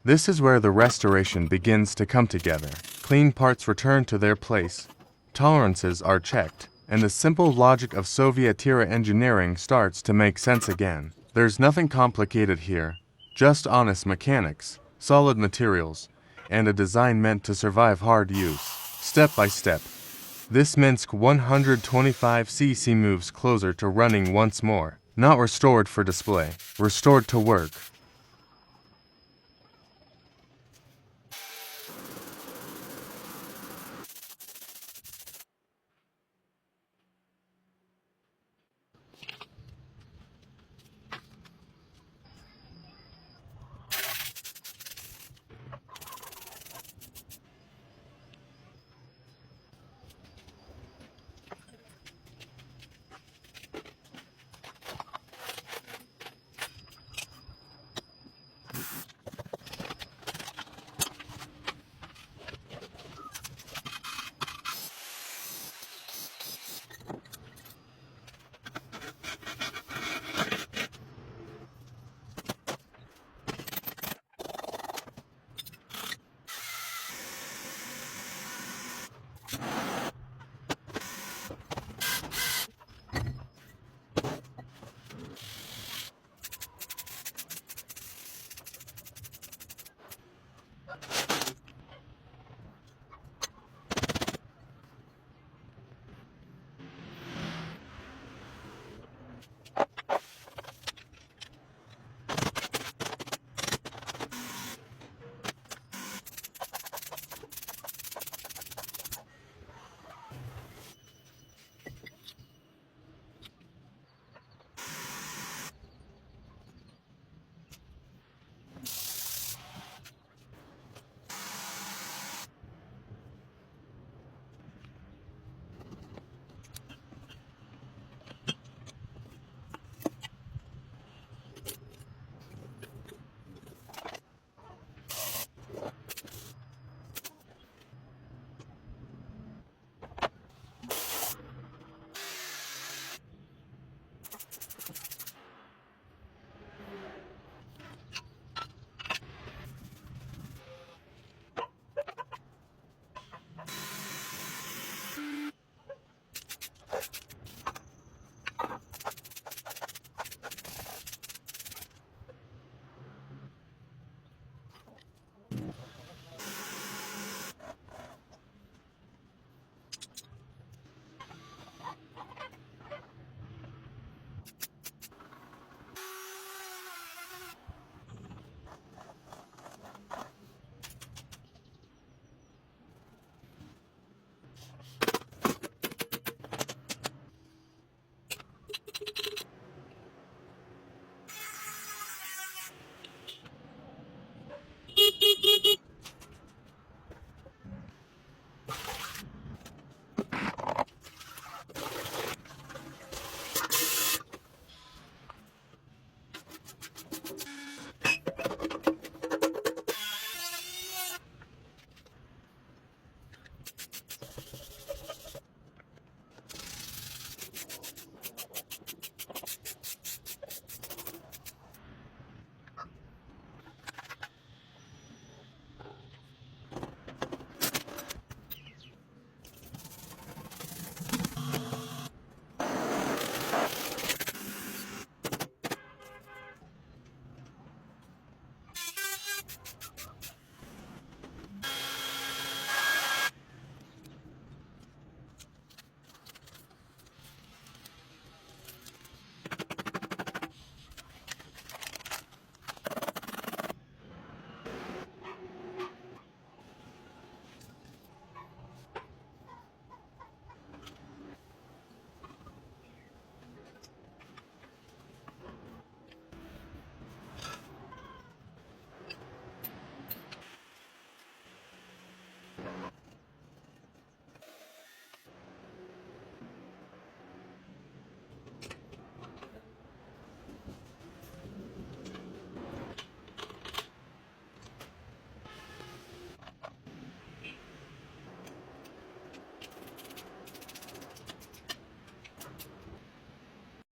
This is where the restoration begins to come together. Clean parts return to their place, tolerances are checked, and the simple logic of Soviet-era engineering starts to make sense again. There's nothing complicated here, just honest mechanics, solid materials, and a design meant to survive hard use. Step by step, this Minsk 125cc moves closer to running once more. Not restored for display, restored to work.